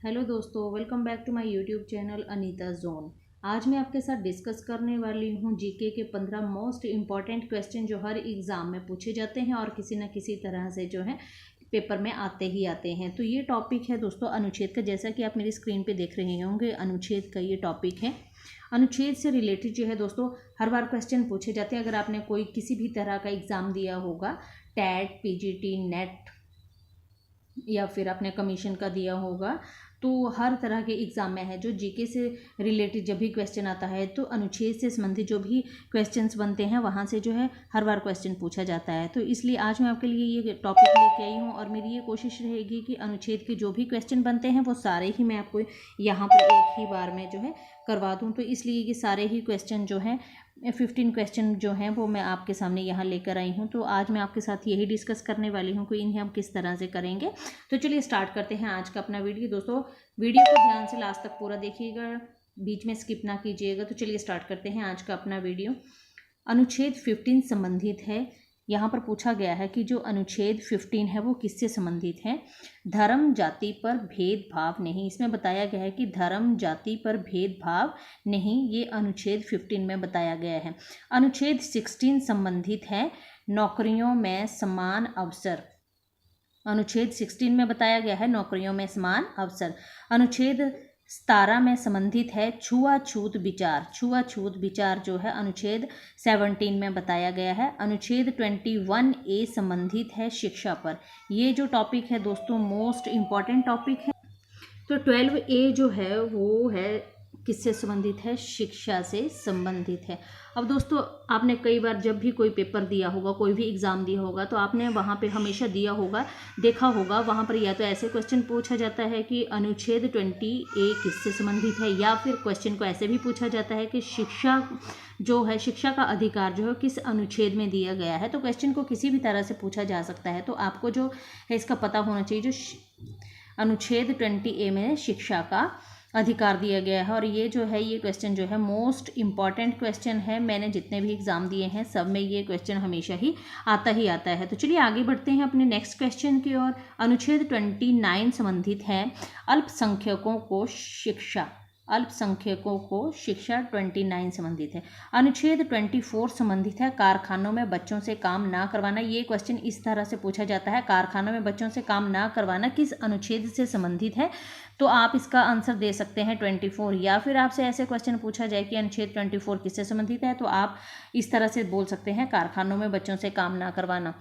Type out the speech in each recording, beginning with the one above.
Hello दोस्तों, welcome back to my YouTube channel Anita zone. आज मैं आपके साथ डिस्कस करने वाली हूँ जीके के 15 मोस्ट इम्पॉर्टेंट क्वेश्चन जो हर एग्ज़ाम में पूछे जाते हैं और किसी न किसी तरह से जो है पेपर में आते ही आते हैं। तो ये टॉपिक है दोस्तों अनुच्छेद का। जैसा कि आप मेरी स्क्रीन पे देख रहे होंगे, अनुच्छेद का ये टॉपिक है। अनुच्छेद से रिलेटेड जो है दोस्तों हर बार क्वेश्चन पूछे जाते हैं। अगर आपने कोई किसी भी तरह का एग्ज़ाम दिया होगा, टेट, पीजीटी, नेट या फिर आपने कमीशन का दिया होगा, तो हर तरह के एग्ज़ाम में है जो जीके से रिलेटेड जब भी क्वेश्चन आता है तो अनुच्छेद से संबंधित जो भी क्वेश्चंस बनते हैं वहाँ से जो है हर बार क्वेश्चन पूछा जाता है। तो इसलिए आज मैं आपके लिए ये टॉपिक लेके आई हूँ और मेरी ये कोशिश रहेगी कि अनुच्छेद के जो भी क्वेश्चन बनते हैं वो सारे ही मैं आपको यहाँ पर एक ही बार में जो है करवा दूँ। तो इसलिए ये सारे ही क्वेश्चन जो हैं 15 क्वेश्चन जो हैं वो मैं आपके सामने यहाँ लेकर आई हूँ। तो आज मैं आपके साथ यही डिस्कस करने वाली हूँ कि इन्हें हम किस तरह से करेंगे। तो चलिए स्टार्ट करते हैं आज का अपना वीडियो। दोस्तों वीडियो को ध्यान से लास्ट तक पूरा देखिएगा, बीच में स्किप ना कीजिएगा। तो चलिए स्टार्ट करते हैं आज का अपना वीडियो। अनुच्छेद 15 संबंधित है। यहाँ पर पूछा गया है कि जो अनुच्छेद 15 है वो किससे संबंधित है। धर्म जाति पर भेदभाव नहीं। इसमें बताया गया है कि धर्म जाति पर भेदभाव नहीं, ये अनुच्छेद 15 में बताया गया है। अनुच्छेद 16 संबंधित है नौकरियों में समान अवसर। अनुच्छेद 16 में बताया गया है नौकरियों में समान अवसर। अनुच्छेद 17 में संबंधित है छुआछूत विचार। छुआछूत विचार जो है अनुच्छेद 17 में बताया गया है। अनुच्छेद 21A संबंधित है शिक्षा पर। ये जो टॉपिक है दोस्तों मोस्ट इम्पॉर्टेंट टॉपिक है। तो 12A जो है वो है किससे संबंधित है, शिक्षा से संबंधित है। अब दोस्तों आपने कई बार जब भी कोई पेपर दिया होगा, कोई भी एग्ज़ाम दिया होगा, तो आपने वहाँ पे हमेशा दिया होगा, देखा होगा वहाँ पर या तो ऐसे क्वेश्चन पूछा जाता है कि अनुच्छेद 20A किससे संबंधित है, या फिर क्वेश्चन को ऐसे भी पूछा जाता है कि शिक्षा जो है, शिक्षा का अधिकार जो है किस अनुच्छेद में दिया गया है। तो क्वेश्चन को किसी भी तरह से पूछा जा सकता है। तो आपको जो है इसका पता होना चाहिए, जो अनुच्छेद 20A में शिक्षा का अधिकार दिया गया है। और ये जो है ये क्वेश्चन जो है मोस्ट इम्पॉर्टेंट क्वेश्चन है। मैंने जितने भी एग्ज़ाम दिए हैं सब में ये क्वेश्चन हमेशा ही आता है। तो चलिए आगे बढ़ते हैं अपने नेक्स्ट क्वेश्चन की ओर। अनुच्छेद 29 संबंधित है अल्पसंख्यकों को शिक्षा। अल्पसंख्यकों को शिक्षा 29 संबंधित है। अनुच्छेद 24 संबंधित है कारखानों में बच्चों से काम ना करवाना। ये क्वेश्चन इस तरह से पूछा जाता है, कारखानों में बच्चों से काम ना करवाना किस अनुच्छेद से संबंधित है। तो आप इसका आंसर दे सकते हैं 24, या फिर आपसे ऐसे क्वेश्चन पूछा जाए कि अनुच्छेद 24 किससे संबंधित है, तो आप इस तरह से बोल सकते हैं कारखानों में बच्चों से काम ना करवाना।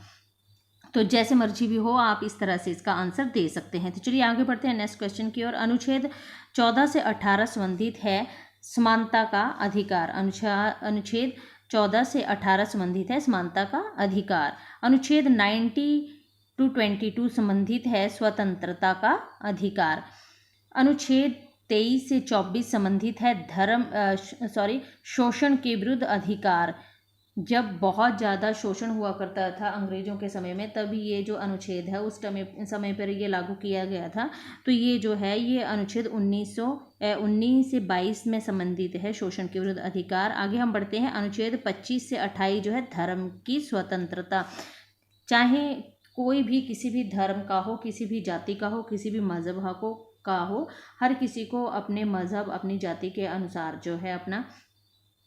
तो जैसे मर्जी भी हो आप इस तरह से इसका आंसर दे सकते हैं। तो चलिए आगे बढ़ते हैं नेक्स्ट क्वेश्चन की ओर। अनुच्छेद 14 से 18 संबंधित है समानता का अधिकार। अनुच्छेद 14 से 18 संबंधित है समानता का अधिकार। अनुच्छेद 90 to 22 संबंधित है स्वतंत्रता का अधिकार। अनुच्छेद 23 से 24 संबंधित है शोषण के विरुद्ध अधिकार। जब बहुत ज़्यादा शोषण हुआ करता था अंग्रेज़ों के समय में, तभी ये जो अनुच्छेद है उस समय पर ये लागू किया गया था। तो ये जो है ये अनुच्छेद 19 से 22 में संबंधित है शोषण के विरुद्ध अधिकार। आगे हम बढ़ते हैं। अनुच्छेद 25 से 28 जो है धर्म की स्वतंत्रता। चाहे कोई भी किसी भी धर्म का हो, किसी भी जाति का हो, किसी भी मज़हब का हो, हर किसी को अपने मज़हब अपनी जाति के अनुसार जो है अपना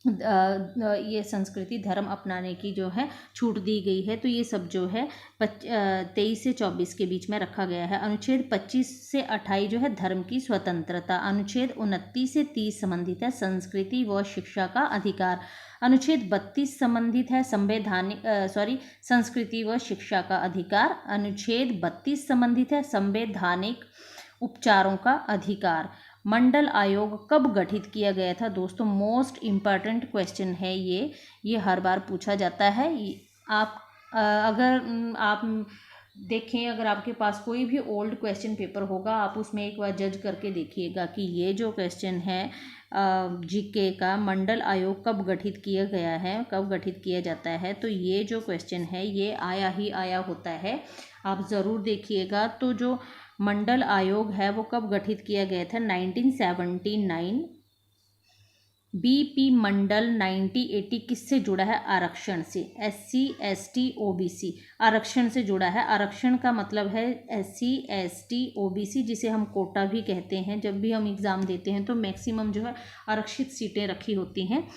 ये संस्कृति धर्म अपनाने की जो है छूट दी गई है। तो ये सब जो है 23 से 24 के बीच में रखा गया है। अनुच्छेद 25 से 28 जो है धर्म की स्वतंत्रता। अनुच्छेद 29 से 30 संबंधित है संस्कृति व शिक्षा का अधिकार। अनुच्छेद 32 संबंधित है संस्कृति व शिक्षा का अधिकार। अनुच्छेद 32 संबंधित है संवैधानिक उपचारों का अधिकार। मंडल आयोग कब गठित किया गया था। दोस्तों मोस्ट इम्पॉर्टेंट क्वेश्चन है ये हर बार पूछा जाता है। आप अगर आप देखें, अगर आपके पास कोई भी ओल्ड क्वेश्चन पेपर होगा, आप उसमें एक बार जज करके देखिएगा कि ये जो क्वेश्चन है जीके का, मंडल आयोग कब गठित किया गया है, कब गठित किया जाता है, तो ये जो क्वेश्चन है ये आया होता है। आप ज़रूर देखिएगा। तो जो मंडल आयोग है वो कब गठित किया गया था, 1979 बीपी मंडल 9080 किससे जुड़ा है? आरक्षण से। SC ST OBC आरक्षण से जुड़ा है। आरक्षण का मतलब है SC ST OBC, जिसे हम कोटा भी कहते हैं। जब भी हम एग्ज़ाम देते हैं तो मैक्सिमम जो है आरक्षित सीटें रखी होती हैं।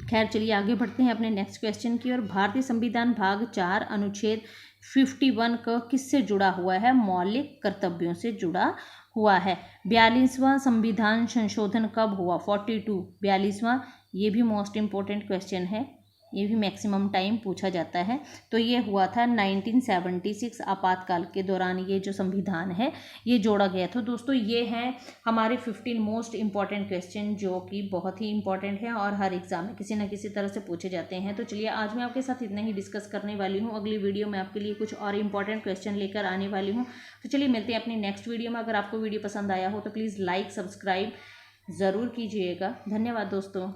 खैर चलिए आगे बढ़ते हैं अपने नेक्स्ट क्वेश्चन की ओर। भारतीय संविधान भाग 4 अनुच्छेद 51 का किससे जुड़ा हुआ है? मौलिक कर्तव्यों से जुड़ा हुआ है। 42वां संविधान संशोधन कब हुआ? 42 42वां। ये भी मोस्ट इम्पोर्टेंट क्वेश्चन है, ये भी मैक्सिमम टाइम पूछा जाता है। तो ये हुआ था 1976 आपातकाल के दौरान ये जो संविधान है ये जोड़ा गया था। दोस्तों ये हैं हमारे 15 मोस्ट इम्पॉर्टेंट क्वेश्चन जो कि बहुत ही इंपॉर्टेंट है और हर एग्जाम में किसी न किसी तरह से पूछे जाते हैं। तो चलिए आज मैं आपके साथ इतना ही डिस्कस करने वाली हूँ। अगली वीडियो में आपके लिए कुछ और इंपॉर्टेंट क्वेश्चन लेकर आने वाली हूँ। तो चलिए मिलते हैं अपनी नेक्स्ट वीडियो में। अगर आपको वीडियो पसंद आया हो तो प्लीज़ लाइक सब्सक्राइब ज़रूर कीजिएगा। धन्यवाद दोस्तों।